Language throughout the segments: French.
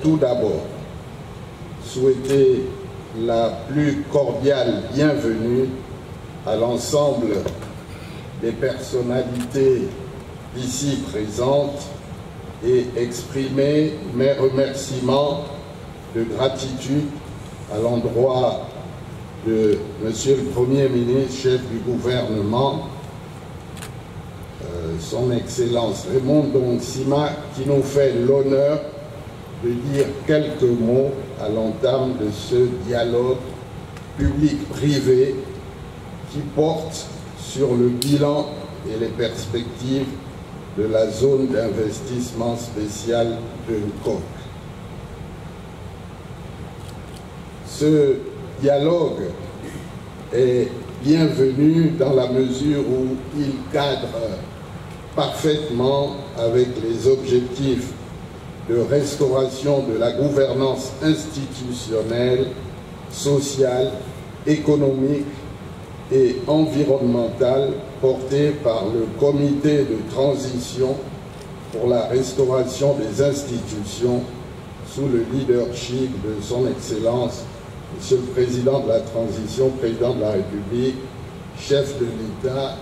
tout d'abord souhaiter la plus cordiale bienvenue à l'ensemble des personnalités ici présentes et exprimer mes remerciements de gratitude à l'endroit de Monsieur le Premier ministre, chef du gouvernement, Son Excellence Raymond Ndongsima, qui nous fait l'honneur de dire quelques mots à l'entame de ce dialogue public-privé qui porte sur le bilan et les perspectives de la zone d'investissement spécial de Nkok. Ce dialogue est bienvenu dans la mesure où il cadre parfaitement avec les objectifs de restauration de la gouvernance institutionnelle, sociale, économique et environnementale portée par le comité de transition pour la restauration des institutions sous le leadership de son Excellence, Monsieur le Président de la Transition, Président de la République, chef de l'État,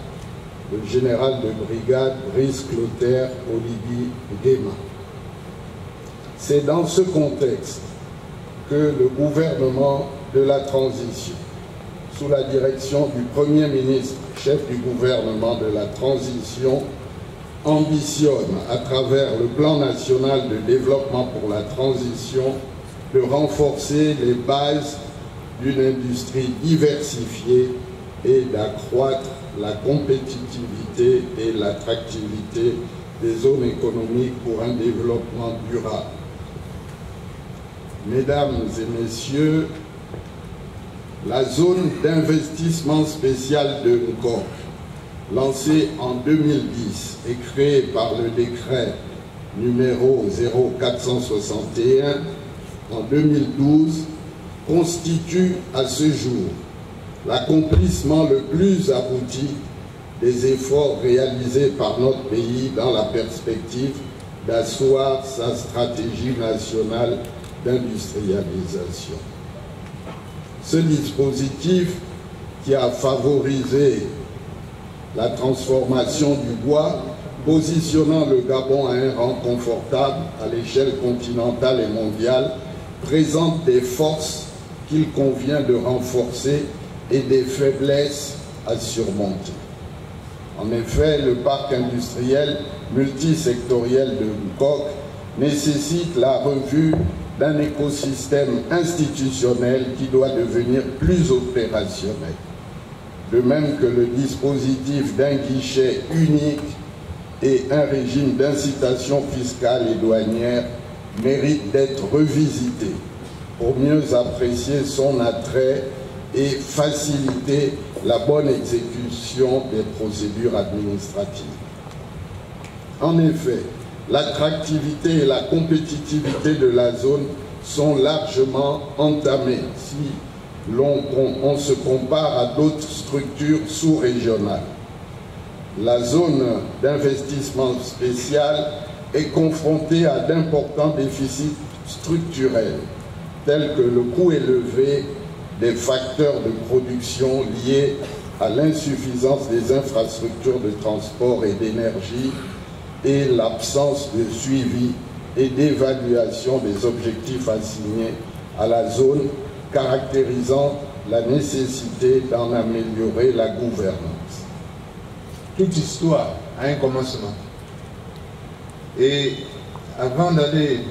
le général de brigade Brice Clotaire Oligui Nguema. C'est dans ce contexte que le gouvernement de la transition, sous la direction du Premier ministre, chef du gouvernement de la transition, ambitionne à travers le plan national de développement pour la transition de renforcer les bases d'une industrie diversifiée et d'accroître la compétitivité et l'attractivité des zones économiques pour un développement durable. Mesdames et messieurs, la zone d'investissement spécial de Nkok, lancée en 2010 et créée par le décret numéro 0461 en 2012, constitue à ce jour l'accomplissement le plus abouti des efforts réalisés par notre pays dans la perspective d'asseoir sa stratégie nationale d'industrialisation. Ce dispositif qui a favorisé la transformation du bois, positionnant le Gabon à un rang confortable à l'échelle continentale et mondiale, présente des forces qu'il convient de renforcer et des faiblesses à surmonter. En effet, le parc industriel multisectoriel de Nkok nécessite la revue d'un écosystème institutionnel qui doit devenir plus opérationnel. De même que le dispositif d'un guichet unique et un régime d'incitation fiscale et douanière mérite d'être revisité pour mieux apprécier son attrait et faciliter la bonne exécution des procédures administratives. En effet, l'attractivité et la compétitivité de la zone sont largement entamées si on se compare à d'autres structures sous-régionales. La zone d'investissement spécial est confrontée à d'importants déficits structurels, tels que le coût élevé des facteurs de production liés à l'insuffisance des infrastructures de transport et d'énergie et l'absence de suivi et d'évaluation des objectifs assignés à la zone, caractérisant la nécessité d'en améliorer la gouvernance. Toute histoire a un commencement. Et avant d'aller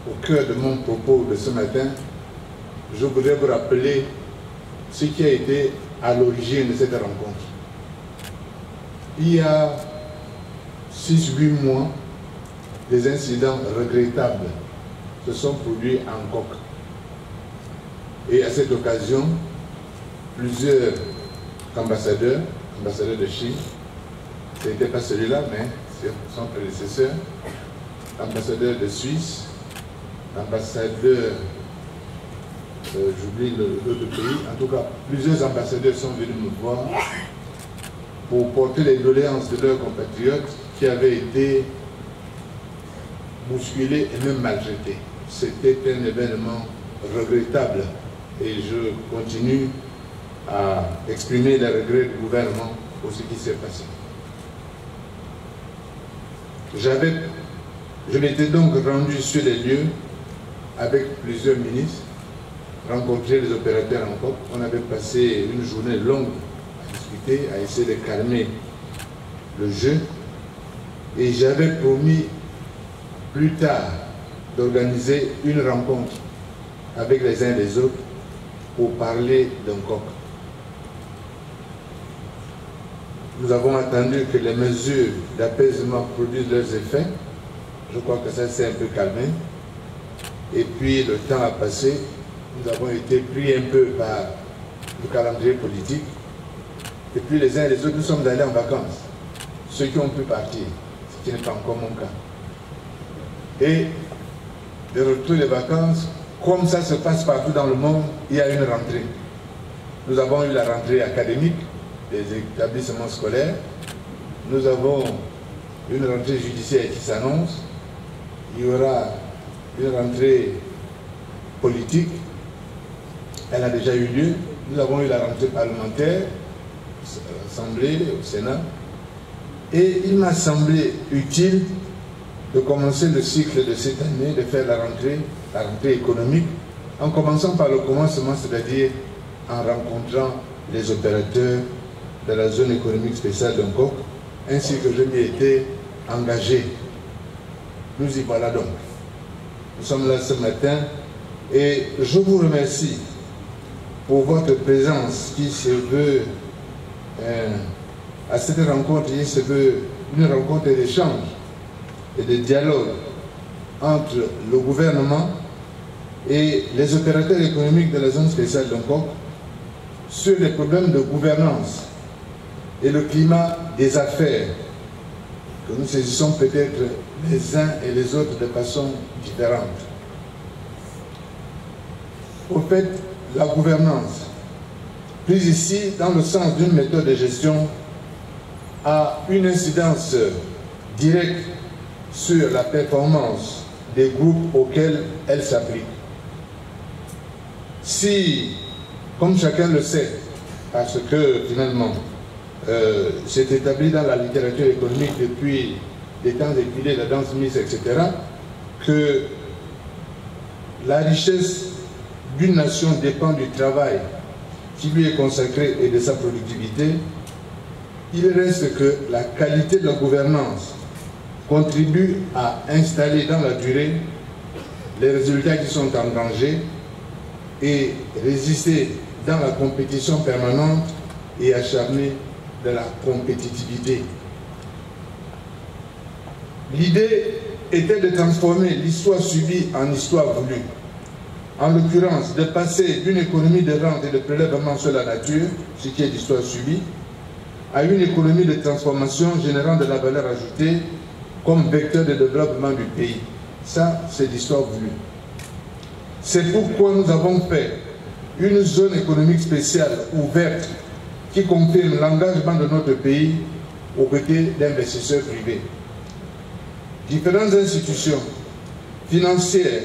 au cœur de mon propos de ce matin, je voudrais vous rappeler ce qui a été à l'origine de cette rencontre. Il y a 6-8 mois, des incidents regrettables se sont produits à Nkok. Et à cette occasion, plusieurs ambassadeurs de Chine, ce n'était pas celui-là, mais son prédécesseur, ambassadeurs de Suisse, ambassadeurs, j'oublie l'autre pays, en tout cas, plusieurs ambassadeurs sont venus me voir pour porter les doléances de leurs compatriotes qui avaient été bousculés et même maltraités. c'était un événement regrettable et je continue à exprimer les regrets du gouvernement pour ce qui s'est passé. Je m'étais donc rendu sur les lieux avec plusieurs ministres, rencontrer les opérateurs en COP. On avait passé une journée longue à discuter, à essayer de calmer le jeu. Et j'avais promis plus tard d'organiser une rencontre avec les uns et les autres pour parler d'un COP. Nous avons attendu que les mesures d'apaisement produisent leurs effets. Je crois que ça s'est un peu calmé. Et puis le temps a passé. Nous avons été pris un peu par le calendrier politique. Et puis les uns et les autres, nous sommes allés en vacances. Ceux qui ont pu partir, ce qui n'est pas encore mon cas. Et de retour des vacances, comme ça se passe partout dans le monde, il y a une rentrée. Nous avons eu la rentrée académique des établissements scolaires. Nous avons une rentrée judiciaire qui s'annonce. Il y aura une rentrée politique. Elle a déjà eu lieu. Nous avons eu la rentrée parlementaire, à l'Assemblée, au Sénat. Et il m'a semblé utile de commencer le cycle de cette année, de faire la rentrée économique, en commençant par le commencement, c'est-à-dire en rencontrant les opérateurs de la zone économique spéciale d'Nkok, ainsi que je m'y étais engagé. Nous y voilà donc. Nous sommes là ce matin et je vous remercie pour votre présence qui se veut, à cette rencontre, il se veut une rencontre d'échange et de dialogue entre le gouvernement et les opérateurs économiques de la zone spéciale d'Nkok sur les problèmes de gouvernance et le climat des affaires que nous saisissons peut-être les uns et les autres de façon différente. Au fait, la gouvernance, prise ici dans le sens d'une méthode de gestion, a une incidence directe sur la performance des groupes auxquels elle s'applique. Si, comme chacun le sait, parce que finalement, c'est établi dans la littérature économique depuis les temps éculés, la danse mise, etc., que la richesse d'une nation dépend du travail qui lui est consacré et de sa productivité, il reste que la qualité de la gouvernance contribue à installer dans la durée les résultats qui sont engrangés et résister dans la compétition permanente et acharnée de la compétitivité. L'idée était de transformer l'histoire subie en histoire voulue. En l'occurrence, de passer d'une économie de rente et de prélèvement sur la nature, ce qui est l'histoire subie, à une économie de transformation générant de la valeur ajoutée comme vecteur de développement du pays. Ça, c'est l'histoire voulue. C'est pourquoi nous avons fait une zone économique spéciale ouverte qui confirme l'engagement de notre pays aux côtés d'investisseurs privés. Différentes institutions financières,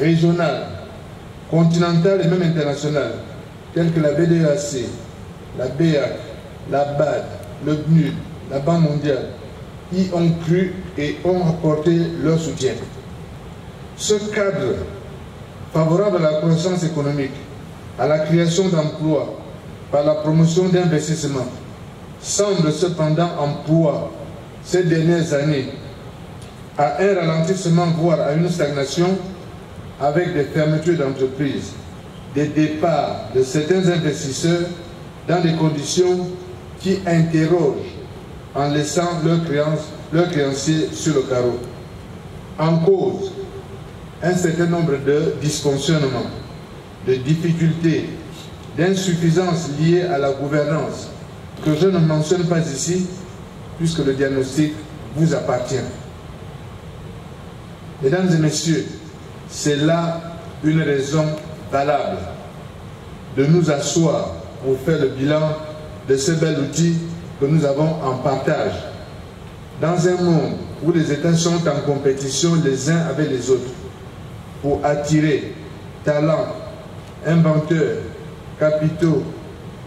régionales, continentales et même internationales, telles que la BDAC, la BEAC, la BAD, le PNUD, la Banque mondiale, y ont cru et ont apporté leur soutien. Ce cadre favorable à la croissance économique, à la création d'emplois, par la promotion d'investissements, semble cependant en proie ces dernières années à un ralentissement, voire à une stagnation, avec des fermetures d'entreprises, des départs de certains investisseurs dans des conditions qui interrogent en laissant leurs créanciers sur le carreau. En cause, un certain nombre de dysfonctionnements, de difficultés, d'insuffisances liées à la gouvernance que je ne mentionne pas ici puisque le diagnostic vous appartient. Mesdames et messieurs, c'est là une raison valable de nous asseoir pour faire le bilan de ce bel outil que nous avons en partage. Dans un monde où les États sont en compétition les uns avec les autres, pour attirer talents, inventeurs, capitaux,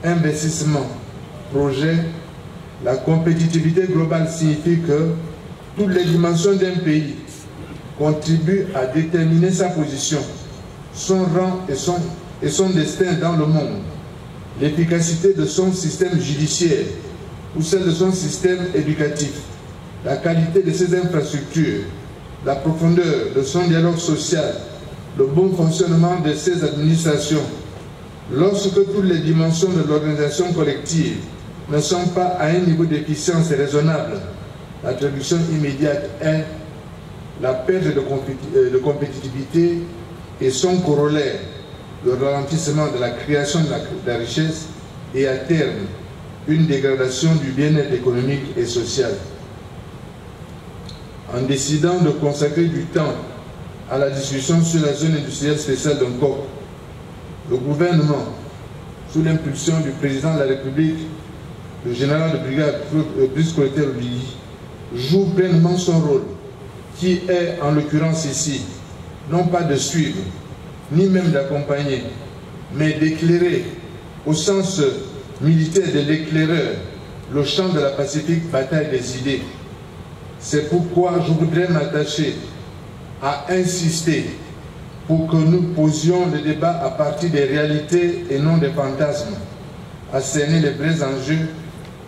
investissements, projets. La compétitivité globale signifie que toutes les dimensions d'un pays contribuent à déterminer sa position, son rang et son destin dans le monde. L'efficacité de son système judiciaire ou celle de son système éducatif, la qualité de ses infrastructures, la profondeur de son dialogue social, le bon fonctionnement de ses administrations. Lorsque toutes les dimensions de l'organisation collective ne sont pas à un niveau d'efficience raisonnable, la traduction immédiate est la perte de compétitivité et son corollaire, le ralentissement de la création de la richesse et à terme, une dégradation du bien-être économique et social. En décidant de consacrer du temps à la discussion sur la zone industrielle spéciale d'Nkok, le gouvernement, sous l'impulsion du président de la République, le général de brigade Brice Clotaire Oligui, joue pleinement son rôle, qui est en l'occurrence ici, non pas de suivre, ni même d'accompagner, mais d'éclairer, au sens militaire de l'éclaireur, le champ de la pacifique bataille des idées. C'est pourquoi je voudrais m'attacher à insister pour que nous posions le débat à partir des réalités et non des fantasmes, à cerner les vrais enjeux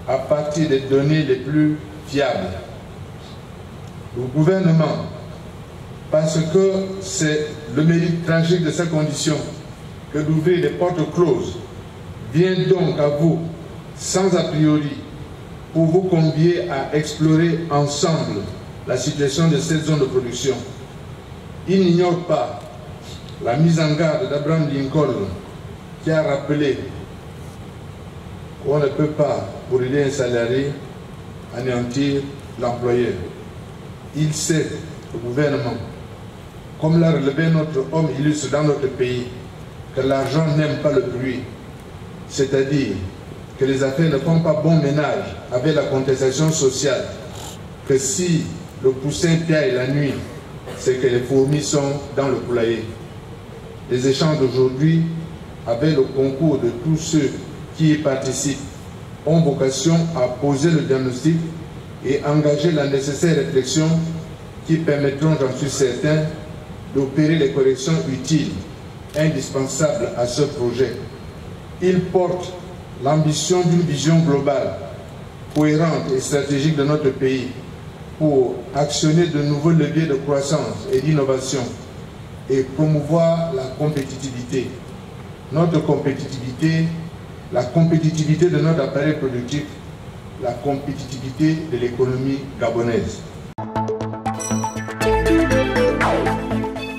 à partir des données les plus fiables. Le gouvernement, parce que c'est le mérite tragique de sa condition que d'ouvrir des portes closes, vient donc à vous, sans a priori, pour vous convier à explorer ensemble la situation de cette zone de production. Il n'ignore pas la mise en garde d'Abraham Lincoln qui a rappelé qu'on ne peut pas, pour aider un salarié, anéantir l'employeur. Il sait, le gouvernement, comme l'a relevé notre homme illustre dans notre pays, que l'argent n'aime pas le bruit, c'est-à-dire que les affaires ne font pas bon ménage avec la contestation sociale, que si le poussin piaille la nuit, c'est que les fourmis sont dans le poulailler. Les échanges d'aujourd'hui, avec le concours de tous ceux qui y participent, ont vocation à poser le diagnostic et engager la nécessaire réflexion qui permettront, j'en suis certain, d'opérer les corrections utiles, indispensables à ce projet. Il porte l'ambition d'une vision globale, cohérente et stratégique de notre pays pour actionner de nouveaux leviers de croissance et d'innovation et promouvoir la compétitivité. Notre compétitivité, la compétitivité de notre appareil productif, la compétitivité de l'économie gabonaise.